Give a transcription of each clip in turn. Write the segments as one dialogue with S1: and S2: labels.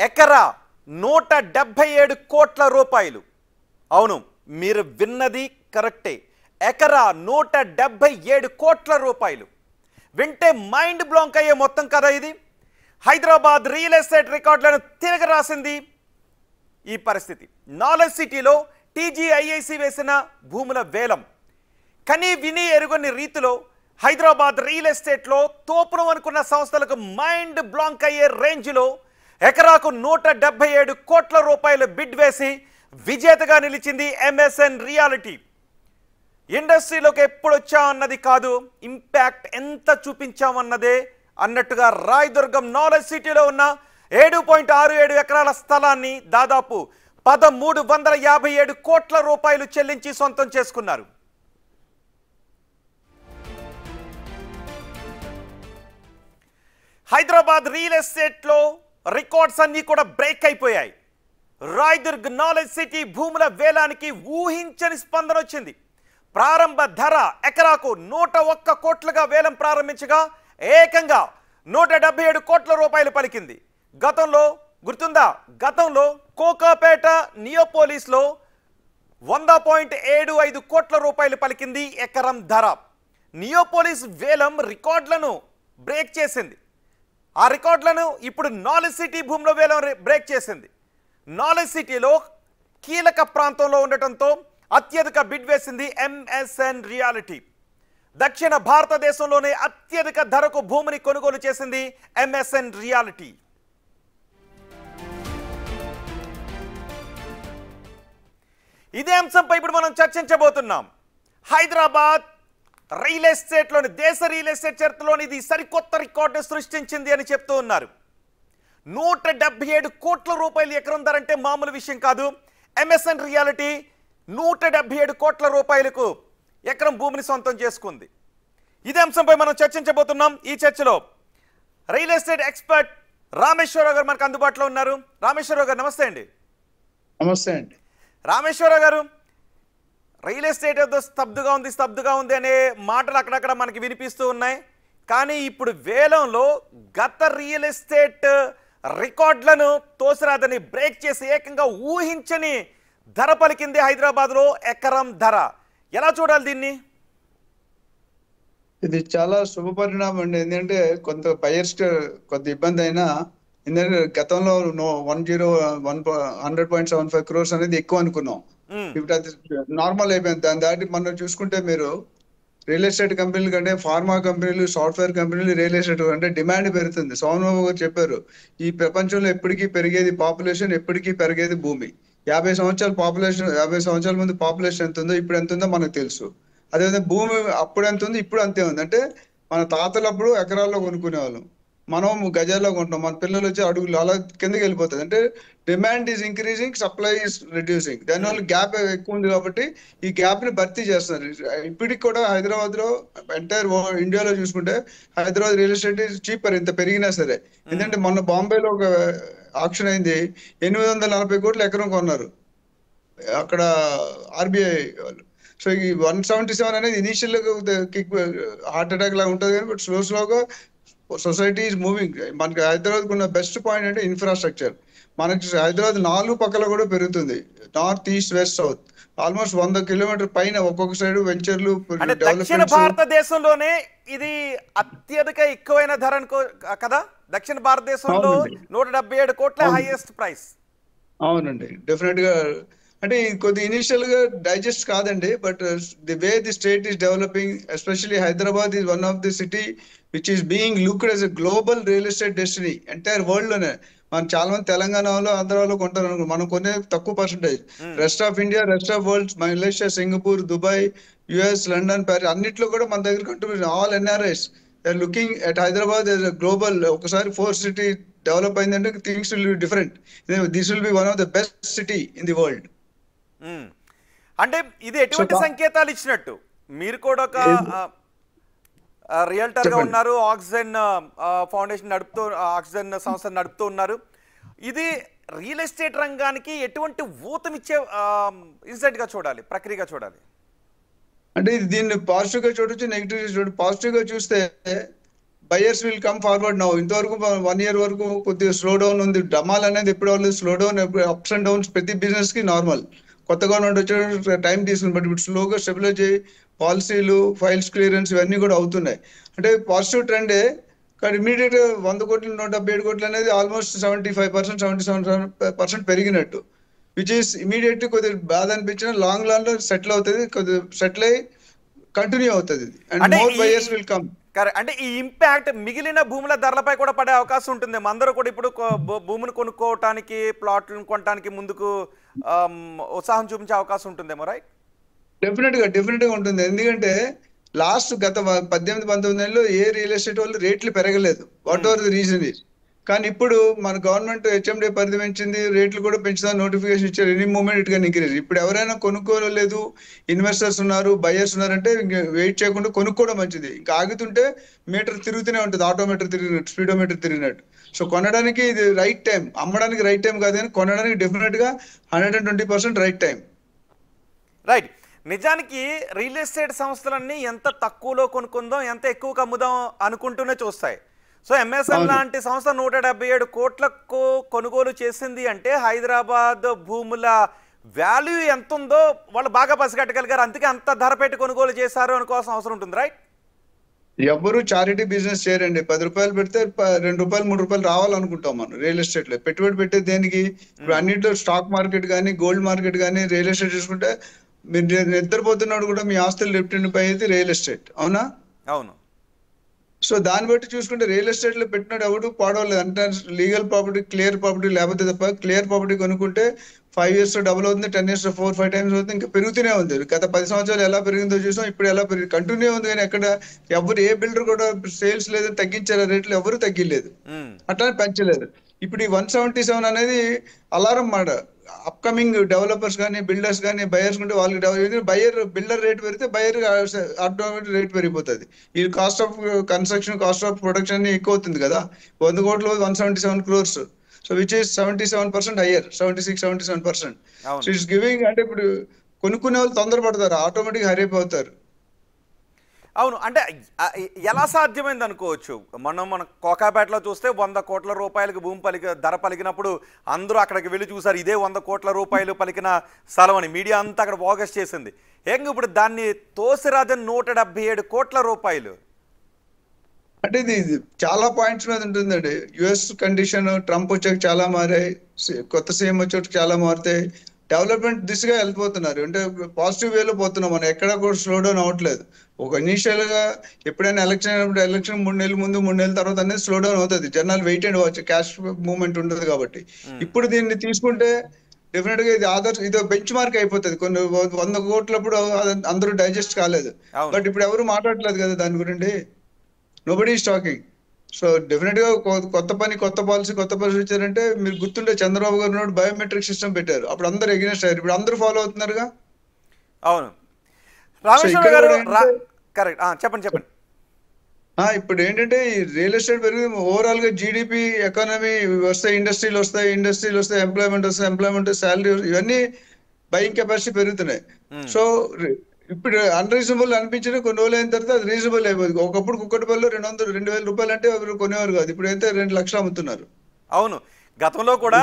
S1: ఎకరా 177 కోట్ల రూపాయలు. అవును, మీరు విన్నది కరెక్టే. ఎకరా 177 కోట్ల రూపాయలు. వింటే మైండ్ బ్లాంక్ అయ్యే మొత్తం కదా ఇది. హైదరాబాద్ రియల్ ఎస్టేట్ రికార్డులను తిరగరాసింది ఈ పరిస్థితి. నాలెడ్జ్ సిటీలో టీజీఐఐసి వేసిన భూముల వేలం కని విని ఎరుగని రీతిలో హైదరాబాద్ రియల్ ఎస్టేట్లో తోపును అనుకున్న సంస్థలకు మైండ్ బ్లాంక్ అయ్యే రేంజ్లో ఎకరాకు 177 కోట్ల రూపాయలు బిడ్ వేసి విజేతగా నిలిచింది ఎంఎస్ఎన్ రియాలిటీ. ఇండస్ట్రీలోకి ఎప్పుడు వచ్చామన్నది కాదు, ఇంపాక్ట్ ఎంత చూపించామన్నదే అన్నట్టుగా రాయదుర్గం నాలెడ్జ్ సిటీలో ఉన్న 7.67 ఎకరాల స్థలాన్ని దాదాపు 1357 కోట్ల రూపాయలు చెల్లించి సొంతం చేసుకున్నారు. హైదరాబాద్ రియల్ ఎస్టేట్లో రికార్డ్స్ అన్నీ కూడా బ్రేక్ అయిపోయాయి. రాయదుర్గ్ నాలెడ్జ్ సిటీ భూముల వేలానికి ఊహించని స్పందన వచ్చింది. ప్రారంభ ధర ఎకరాకు 101 కోట్లుగా వేలం ప్రారంభించగా ఏకంగా 177 కోట్ల రూపాయలు పలికింది. గతంలో గుర్తుందా, గతంలో కోకాపేట నియోపోలిస్లో 100.75 కోట్ల రూపాయలు పలికింది ఎకరం ధర. నియోపోలిస్ వేలం రికార్డులను బ్రేక్ చేసింది. ఆ రికార్డులను ఇప్పుడు నాలెడ్జ్ సిటీ భూముల వేలం బ్రేక్ చేసింది. నాలెడ్జ్ సిటీలో కీలక ప్రాంతంలో ఉండటంతో అత్యధిక బిడ్ వేసింది ఎంఎస్ఎన్ రియాలిటీ. దక్షిణ భారతదేశంలోనే అత్యధిక ధరకు భూమిని కొనుగోలు చేసింది ఎంఎస్ఎన్ రియాలిటీ. ఇదే అంశంపై ఇప్పుడు మనం చర్చించబోతున్నాం. హైదరాబాద్ రియల్ ఎస్టేట్లోని దేశ రియల్ ఎస్టేట్ చరిత్రలోని ఇది సరికొత్త రికార్డు సృష్టించింది అని చెప్తూ ఉన్నారు. 177 కోట్ల రూపాయలు ఎకరం ధర అంటే మామూలు విషయం కాదు. ఎంఎస్ఎన్ రియాలిటీ 177 కోట్ల రూపాయలకు ఎకరం భూమిని సొంతం చేసుకుంది. ఇదే అంశంపై మనం చర్చించబోతున్నాం. ఈ చర్చలో రియల్ ఎస్టేట్ ఎక్స్పర్ట్ రామేశ్వరరావు గారు మనకు అందుబాటులో ఉన్నారు. రామేశ్వరరావు గారు నమస్తే అండి.
S2: నమస్తే అండి.
S1: రామేశ్వరరావు గారు, రియల్ ఎస్టేట్ ఏదో స్తబ్దుగా ఉంది అనే మాటలు అక్కడక్కడ మనకి వినిపిస్తూ ఉన్నాయి. కానీ ఇప్పుడు వేలంలో గత రియల్ ఎస్టేట్ రికార్డులను తోసిరాదని బ్రేక్ చేసి ఏకంగా ఊహించని ధర పలికింది హైదరాబాద్లో ఎకరం ధర. ఎలా చూడాలి దీన్ని?
S2: ఇది చాలా శుభ పరిణామం అండి. ఎందుకంటే కొంత బయర్స్ కొంత ఇబ్బంది అయినా, ఎందుకంటే గతంలో 100.75 crores అనేది ఎక్కువ అనుకున్నాం. ఇప్పుడు అది నార్మల్ అయిపోయింది. దాన్ని దాటి మనం చూసుకుంటే మీరు రియల్ ఎస్టేట్ కంపెనీలు కంటే ఫార్మా కంపెనీలు, సాఫ్ట్వేర్ కంపెనీలు, రియల్ ఎస్టేట్ అంటే డిమాండ్ పెరుగుతుంది. సోమబాబు గారు చెప్పారు, ఈ ప్రపంచంలో ఎప్పటికీ పెరిగేది పాపులేషన్, ఎప్పటికీ పెరిగేది భూమి. 50 సంవత్సరాల పాపులేషన్, 50 సంవత్సరాల ముందు పాపులేషన్ ఎంత ఉందో ఇప్పుడు ఎంత ఉందో మనకు తెలుసు. అదేవిధంగా భూమి అప్పుడు ఎంత ఉంది, ఇప్పుడు అంతే ఉంది. అంటే మన తాతలు అప్పుడు ఎకరాల్లో కొనుక్కునే వాళ్ళం, మనం గజాల్లో కొంటాం. మన పిల్లలు వచ్చి అడుగులు అలా కిందకి వెళ్ళిపోతుంది. అంటే demand is increasing, supply is reducing. దానివల్ల గ్యాప్ ఎక్కువ ఉంది కాబట్టి ఈ గ్యాప్ ని భర్తీ చేస్తున్నారు. ఇప్పటికి కూడా హైదరాబాద్ లో ఎంటైర్ ఇండియాలో చూసుకుంటే హైదరాబాద్ రియల్ ఎస్టేట్ చీపర్, ఇంత పెరిగినా సరే. ఎందుకంటే మొన్న బాంబేలో ఒక ఆక్షన్ అయింది, 840 కోట్లు ఎకరం కొన్నారు అక్కడ ఆర్బీఐ వాళ్ళు. సో ఈ 177 అనేది ఇనిషియల్ హార్ట్ అటాక్ లాగా ఉంటుంది కానీ, బట్ స్లోగా సొసైటీ ఈజ్ మూవింగ్. మనకి హైదరాబాద్ ఉన్న బెస్ట్ పాయింట్ అంటే ఇన్ఫ్రాస్ట్రక్చర్. మనకి హైదరాబాద్ 4 పక్కల కూడా పెరుగుతుంది, north, east, west, south. Almost 100 kilometre పైన ఒక్కొక్క సైడ్ వెంచర్లు.
S1: దక్షిణ భారతదేశంలోనే ఇది అత్యధిక ఎక్కువైన ధర కదా. దక్షిణ భారతదేశంలో 177 కోట్ల హైయెస్ట్ ప్రైస్.
S2: అవునండి, డెఫినెట్ గా. అంటే కొద్ది ఇనిషియల్ గా డైజెస్ట్ కాదండి, but the way the state is developing, especially Hyderabad is one of the city which is being looked as a global real estate destiny entire world లోనే. మనం చాలా మంది తెలంగాణలో, ఆంధ్రాలో కొంటారు అనుకో, మనం కొనే తక్కువ percentage. Rest of India, rest of world, Malaysia, Singapore, Dubai, US, London, Paris అన్నిట్లో కూడా మన దగ్గర country all NRIs looking at Hyderabad as a global. ఒకసారి 4 సిటీ డెవలప్ అయిందంటే things will be different. This will be one of the best city in the world.
S1: అంటే ఇది ఎటువంటి సంకేతాలు ఇచ్చినట్టు? మీరు కూడా ఒక రియల్టర్ గా ఉన్నారు, ఆక్సిజన్ ఫౌండేషన్ నడుపుతూ, ఆక్సిజన్ సంస్థ నడుపుతూ ఉన్నారు. ఇది రియల్ ఎస్టేట్ రంగానికి ఎటువంటి ఊతమిచ్చే ఇన్సిడెంట్ గా చూడాలి, ప్రక్రియగా చూడాలి?
S2: అంటే దీన్ని పాజిటివ్ గా చూడొచ్చు, నెగిటివ్ గా చూడొచ్చు. పాజిటివ్ గా చూస్తే buyers will come forward now. ఇంతవరకు 1 year వరకు కొద్దిగా స్లో డౌన్ ఉంది. డమాల్ అనేది ఎప్పుడు అవ్వలేదు, slow down, ups and downs ప్రతి బిజినెస్ కి నార్మల్. కొత్త గవర్నమెంట్ వచ్చే టైం తీసుకుని, బట్ ఇప్పుడు స్లోగా స్టెబిలైజ్ అయ్యి పాలసీలు, ఫైల్స్ క్లియరెన్స్ ఇవన్నీ కూడా అవుతున్నాయి. అంటే పాజిటివ్ ట్రెండే. కానీ ఇమీడియట్ 100 కోట్లు 177 కోట్లు అనేది ఆల్మోస్ట్ 75%, 77% పెరిగినట్టు, విచ్ ఈస్ ఇమీడియట్ కొద్దిగా బాధ అనిపించిన, లాంగ్ లాన్ లో సెటిల్ అవుతుంది, కొద్దిగా సెటిల్ అయ్యి కంటిన్యూ అవుతుంది. అండ్
S1: అంటే
S2: more buyers will come.
S1: Correct. అంటే ఈ ఇంపాక్ట్ మిగిలిన భూముల ధరలపై కూడా పడే అవకాశం ఉంటుంది. అందరూ కూడా ఇప్పుడు భూమిని కొనుక్కోవటానికి, ప్లాట్లను కొనడానికి ముందుకు ఉత్సాహం చూపించే అవకాశం ఉంటుందేమో, రైట్?
S2: డెఫినెట్ గా ఉంటుంది. ఎందుకంటే లాస్ట్ గత 18-19 నెలల్లో ఏ రియల్ ఎస్టేట్ వాళ్ళు రేట్లు పెరగలేదు. What ever the reason is. కానీ ఇప్పుడు మన గవర్నమెంట్ హెచ్ఎండి పరిధి పెంచింది, రేట్లు కూడా పెంచుదాం నోటిఫికేషన్ ఇచ్చారు. Any moment it can increase. ఇప్పుడు ఎవరైనా కొనుక్కోలేదు, ఇన్వెస్టర్స్ ఉన్నారు, బయర్స్ ఉన్నారంటే వెయిట్ చేయకుండా కొనుక్కోవడం మంచిది. ఇంకా ఆగుతుంటే మీటర్ తిరుగుతూనే ఉంటుంది, ఆటోమీటర్ తిరిగినట్టు, స్పీడోమీటర్ తిరిగినట్టు. సో కొనడానికి ఇది రైట్ టైం, అమ్మడానికి రైట్ టైం కాదు, కానీ కొనడానికి డెఫినెట్ గా 120% రైట్ టైం.
S1: రైట్. నిజానికి రియల్ ఎస్టేట్ సంస్థలన్నీ ఎంత తక్కువలో కొనుక్కుందాం, ఎంత ఎక్కువకు అమ్ముదాం అనుకుంటూనే చూస్తాయి. సో ఎంఎస్ఎన్ లాంటి సంస్థ 177 కోట్లకు కొనుగోలు చేసింది అంటే హైదరాబాద్ భూముల వాల్యూ ఎంత ఉందో వాళ్ళు బాగా పసిగట్టగలిగారు. అందుకే అంత ధర పెట్టి కొనుగోలు చేశారు అనుకోవాల్సిన అవసరం ఉంటుంది, రైట్?
S2: ఎవరు చారిటీ బిజినెస్ చేయరండి. 10 రూపాయలు పెడితే 2 రూపాయలు 3 రూపాయలు రావాలనుకుంటాం మనం రియల్ ఎస్టేట్ లో. పెట్టుబడి పెట్టేది దేనికి? ఇప్పుడు అన్నింటిలో స్టాక్ మార్కెట్ కానీ, గోల్డ్ మార్కెట్ కానీ, రియల్ ఎస్టేట్ చూసుకుంటే మీరు నిద్రపోతున్నాడు కూడా మీ ఆస్తులు లిఫ్ట్ అయితే రియల్ ఎస్టేట్, అవునా?
S1: అవును.
S2: సో దాన్ని బట్టి చూసుకుంటే రియల్ ఎస్టేట్ లో పెట్టినట్టు ఎవరు పాడవలేదు. అంటే లీగల్ ప్రాపర్టీ, క్లియర్ ప్రాపర్టీ లేకపోతే తప్ప, క్లియర్ ప్రాపర్టీ కొనుక్కుంటే 5 years లో డబుల్ అవుతుంది, 10 years లో 4-5 times అవుతుంది, ఇంకా పెరుగుతూనే ఉంది. గత 10 సంవత్సరాలు ఎలా పెరిగిందో చూసాం, ఇప్పుడు ఎలా కంటిన్యూ ఉంది. కానీ ఎక్కడ ఎవరు ఏ బిల్డర్ కూడా సేల్స్ లేదు, తగ్గించారు రేట్లు, ఎవరు తగ్గిలేదు, అట్లానే పెంచలేదు. ఇప్పుడు ఈ 177 అనేది అలారం మాట. అప్కమింగ్ డెవలపర్స్ కానీ, బిల్డర్స్ కానీ, బయర్స్ ఉంటే వాళ్ళకి బయర్ బిల్డర్ రేట్ పెరిగితే బయర్ ఆటోమేటిక్ రేట్ పెరిగిపోతుంది. ఈ cost of construction, cost of production ఎక్కువ అవుతుంది కదా. 100 కోట్లు 177 crores. So which is 77% higher, 76-77%. So it's giving. అంటే ఇప్పుడు కొనుక్కునే వాళ్ళు తొందరపడతారు, ఆటోమేటిక్ హరీప్ అవుతారు.
S1: అవును. అంటే ఎలా సాధ్యమైంది అనుకోవచ్చు? మన కోకాపేటలో చూస్తే 100 కోట్ల రూపాయలకి భూమి ధర పలికినప్పుడు అందరూ అక్కడికి వెళ్ళి చూసారు, ఇదే 100 కోట్ల రూపాయలు పలికిన స్థలం అని. మీడియా అంతా అక్కడ ఫోకస్ చేసింది. ఇప్పుడు దాన్ని తోసిరాజన్ 177 కోట్ల రూపాయలు.
S2: అంటే ఇది చాలా పాయింట్స్ మీద ఉంటుందండి. యుఎస్ కండిషన్, ట్రంప్ వచ్చాక చాలా మారాయి, కొత్త సీఎం వచ్చాక చాలా మారుతాయి. డెవలప్మెంట్ దిశగా వెళ్ళిపోతున్నారు. అంటే పాజిటివ్ వేలో పోతున్నాం మనం, ఎక్కడ కూడా స్లో డౌన్ అవ్వట్లేదు. ఒక ఇనీషియల్ గా ఎప్పుడైనా ఎలక్షన్ అయినప్పుడు, ఎలక్షన్ 3 నెలల ముందు 3 నెలల తర్వాత అనేది స్లో డౌన్ అవుతుంది. జనాలు wait and watch, cash movement ఉంటుంది కాబట్టి. ఇప్పుడు దీన్ని తీసుకుంటే డెఫినెట్ గా ఇది బెంచ్ మార్క్ అయిపోతుంది. కొన్ని 100 కోట్లప్పుడు అందరూ డైజెస్ట్ కాలేదు, బట్ ఇప్పుడు ఎవరు మాట్లాడలేదు కదా దాని గురించి. Nobody is talking. So definite గా కొత్త పాలసీ ఇచ్చారంటే, మీరు గుర్తుంటే చంద్రబాబు గారు బయోమెట్రిక్ సిస్టమ్ పెట్టారు, అప్పుడు అందరూ ఎగ్నెస్ట్ అయ్యారు. ఇప్పుడు అందరూ ఫాలో అవుతున్నారుగా.
S1: అవును. రామేశ్వర గారు కరెక్ట్, చెప్పండి.
S2: ఇప్పుడు ఏంటంటే ఈ రియల్ ఎస్టేట్ పెరిగి ఓవరాల్ గా జీడిపి, ఎకానమీ వస్తాయి, ఇండస్ట్రీలు వస్తాయి, ఎంప్లాయ్మెంట్, శాలరీ, ఇవన్నీ బయింగ్ కెపాసిటీ పెరుగుతున్నాయి. సో ఇప్పుడు అన్రీజనబుల్ అనిపించిన కొన్ని రోజులు అయిన తర్వాత అది రీజనబుల్ అయిపోయింది. ఒకప్పుడు కుక్కటిపల్లిలో 200-2,000 రూపాయలు అంటే ఎవరు కొనేవారు కాదు, ఇప్పుడు అయితే 2 లక్షలు అమ్ముతున్నారు.
S1: అవును. గతంలో కూడా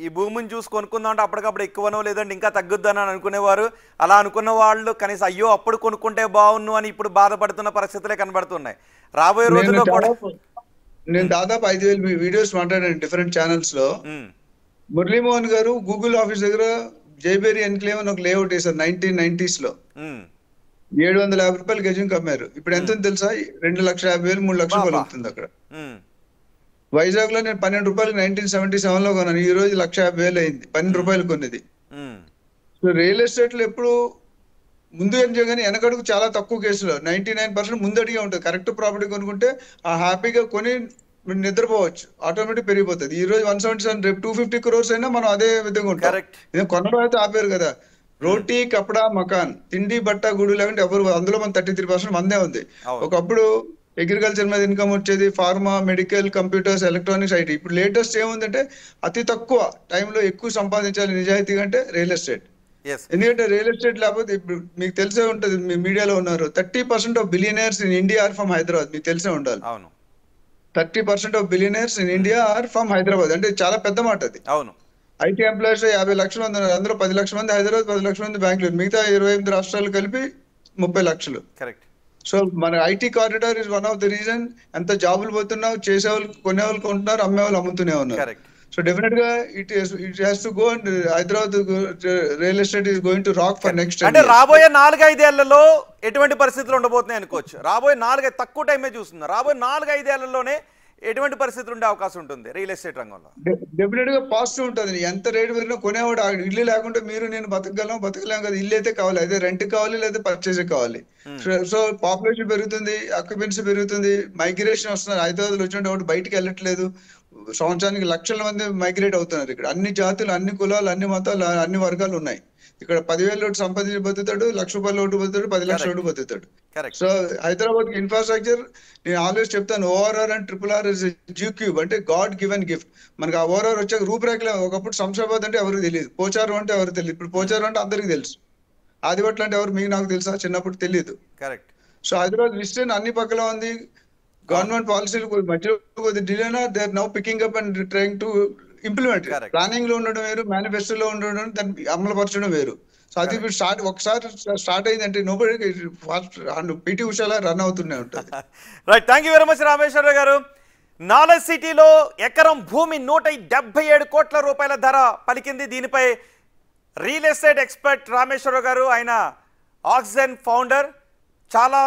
S1: ఈ భూమిని చూసి కొనుక్కుందాం అంటే అప్పటికప్పుడు ఎక్కువనో లేదంటే ఇంకా తగ్గుద్దని అనుకునేవారు. అలా అనుకున్న వాళ్ళు కనీసం అయ్యో అప్పుడు కొనుక్కుంటే బాగున్ను అని ఇప్పుడు బాధపడుతున్న పరిస్థితులే కనబడుతున్నాయి. రాబోయే రోజుల్లో కూడా
S2: నేను దాదాపు 5,000 వీడియోస్ మాట్లాడాను డిఫరెంట్ ఛానల్స్ లో. మురళీమోహన్ గారు గూగుల్ ఆఫీస్ దగ్గర జైబేరి ఎన్క్లేవ్ అని ఒక లేఅవుట్ వేసారు 1990s లో. 750 రూపాయలు గజం కమ్మారు. ఇప్పుడు ఎంత తెలుసా? 2,50,000, 3 లక్షల రూపాయలు అవుతుంది అక్కడ. వైజాగ్ లో నేను 12 రూపాయలు 1977 లో కొన్నాను, ఈ రోజు 1,50,000 అయింది. 12 రూపాయలు కొన్నది. సో రియల్ ఎస్టేట్ లో ఎప్పుడు ముందు ఏం చేయగానే వెనకడుగు చాలా తక్కువ కేసులో 99% ముందడిగా ఉంటుంది. కరెక్ట్ ప్రాపర్టీ కొనుక్కుంటే ఆ హ్యాపీగా కొని నిద్రపోవచ్చు, ఆటోమేటిక్ పెరిగిపోతుంది. ఈ రోజు 177, రేపు 250 crores అయినా మనం అదే విధంగా ఉంటాం. ఇదే కొనడం అయితే ఆపేరు కదా. రోటీ, కపడా, మకాన్, తిండి, బట్ట, గుడి లేకుంటే ఎవరు, అందులో మన 33% మందే ఉంది. ఒకప్పుడు అగ్రికల్చర్ మీద ఇన్కమ్ వచ్చేది, pharma, medical, computers, electronics, IT. ఇప్పుడు లేటెస్ట్ ఏముందంటే అతి తక్కువ టైంలో ఎక్కువ సంపాదించాలి నిజాయితీగా అంటే రియల్ ఎస్టేట్.
S1: yes
S2: ఎందుకంటే రియల్ ఎస్టేట్ లేకపోతే ఇప్పుడు మీకు తెలిసే ఉంటుంది, మీ మీడియాలో ఉన్నారు, 30% of billionaires in India are from Hyderabad. మీకు తెలిసే ఉండాలి.
S1: అవును
S2: 30% of billionaires in India are from Hyderabad. అంటే చాలా పెద్ద మాట అది.
S1: అవును
S2: ఐటీ ఎంప్లాయీస్ 50 లక్షల మంది ఉన్నారు. అందులో 10 లక్షల మంది హైదరాబాద్, 10 లక్షల మంది బెంగళూరు, మిగతా 28 రాష్ట్రాలు కలిపి 30 లక్షలు.
S1: కరెక్ట్
S2: సో మన IT corridor is one of the reason. ఎంత జాబులు పోతున్నావు, చేసేవాళ్ళు కొనేవాళ్ళు కొంటున్నారు, అమ్మేవాళ్ళు అమ్ముతూనే ఉన్నారు.
S1: కరెక్ట్
S2: సో డెఫినెట్ గా it has to go and Hyderabad real estate is going to rock for next.
S1: అంటే రాబోయే 4-5 ఏళ్లలో ఎటువంటి పరిస్థితులు ఉండబోతున్నాయి అనుకోవచ్చు? రాబోయే 4 తక్కువ టైమే చూస్తున్నారు. రాబోయే 4-5 ఏళ్లలోనే ఎటువంటి పరిస్థితులు ఉండే అవకాశం ఉంటుంది రియల్ ఎస్టేట్ రంగంలో?
S2: డెఫినెట్ గా పాజిటివ్ ఉంటుంది. ఎంత రేటు పెరిగినా కొనేవాడు ఇల్లు లేకుంటే మీరు నేను బతకలేం కదా. ఇల్లు అయితే కావాలి, అదే రెంట్ కావాలి లేదా పర్చేస్ కావాలి. సో పాపులేషన్ పెరుగుతుంది, ఆక్యుపెన్సీ పెరుగుతుంది, మైగ్రేషన్ వస్తున్నారు. హైదరాబాద్ వచ్చినట్టు ఒకటి బయటికి వెళ్ళట్లేదు. సంవత్సరానికి లక్షల మంది మైగ్రేట్ అవుతున్నారు. ఇక్కడ అన్ని జాతులు, అన్ని కులాలు, అన్ని మతాలు, అన్ని వర్గాలు ఉన్నాయి. ఇక్కడ 10,000 లోటు సంపాదించి బతుకుతాడు, ₹1,00,000 లోటు బతుకుతాడు, 10 లక్షల లోటు బతుకుతాడు. సో హైదరాబాద్ ఇన్ఫ్రాస్ట్రక్చర్ నేను ఆల్వేస్ చెప్తాను, ORR and RRR is G cube, అంటే గాడ్ గివెన్ గిఫ్ట్. మనకి ఆ ఓఆర్ఆర్ వచ్చాక రూపురేఖలు. ఒకప్పుడు శంషాబాద్ అంటే ఎవరికి తెలియదు, పోచారం అంటే ఎవరికి తెలియదు. ఇప్పుడు పోచారం అంటే అందరికి తెలుసు. ఆదిపట్ల అంటే ఎవరు, మీకు నాకు తెలుసా? చిన్నప్పుడు తెలియదు.
S1: కరెక్ట్.
S2: సో హైదరాబాద్ విస్టర్న్ అన్ని పక్కల ఉంది. గవర్నమెంట్ పాలసీలు మధ్యలో కొద్ది డిలేనా, they are now picking up and trying to implement. Planning లో ఉండడం వేరు, మేనిఫెస్టోలో ఉండడం, దాన్ని అమలుపరచడం వేరు. సో అది ఒకసారి స్టార్ట్ అయిందంటే నోబడి పిటి ఉషాలా రన్ అవుతూనే ఉంటుంది.
S1: Right, thank you very much Rameshwar Rao గారు. నాలెడ్జ్ సిటీలో ఎకరం భూమి 177 కోట్ల రూపాయల ధర పలికింది. దీనిపై రియల్ ఎస్టేట్ ఎక్స్పర్ట్ రామేశ్వరరావు గారు, ఆయన ఆక్సిజన్ ఫౌండర్, చాలా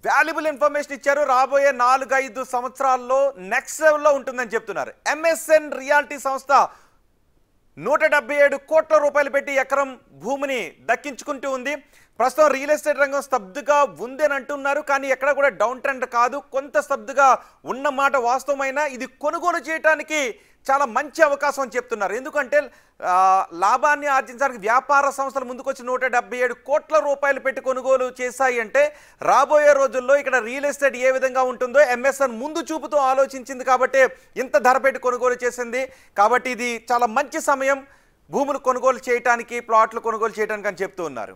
S1: వాల్యుబుల్ ఇన్ఫర్మేషన్ ఇచ్చారు. రాబోయే 4-5 సంవత్సరాల్లో నెక్స్ట్ లెవెల్లో ఉంటుందని చెప్తున్నారు. MSN రియాలిటీ సంస్థ 177 కోట్ల రూపాయలు పెట్టి ఎకరం భూమిని దక్కించుకుంటూ ఉంది. ప్రస్తుతం రియల్ ఎస్టేట్ రంగం స్తబ్దుగా ఉంది అని అంటున్నారు, కానీ ఎక్కడ కూడా డౌన్ ట్రెండ్ కాదు. కొంత స్తబ్దుగా ఉన్న మాట వాస్తవమైన ఇది కొనుగోలు చేయడానికి చాలా మంచి అవకాశం అని చెప్తున్నారు. ఎందుకంటే లాభాన్ని ఆర్జించడానికి వ్యాపార సంస్థలు ముందుకొచ్చి 177 కోట్ల రూపాయలు పెట్టి కొనుగోలు చేశాయి అంటే రాబోయే రోజుల్లో ఇక్కడ రియల్ ఎస్టేట్ ఏ విధంగా ఉంటుందో MSN ముందు చూపుతూ ఆలోచించింది కాబట్టి ఇంత ధర పెట్టి కొనుగోలు చేసింది. కాబట్టి ఇది చాలా మంచి సమయం భూములు కొనుగోలు చేయడానికి, ప్లాట్లు కొనుగోలు చేయడానికి అని చెప్తూ ఉన్నారు.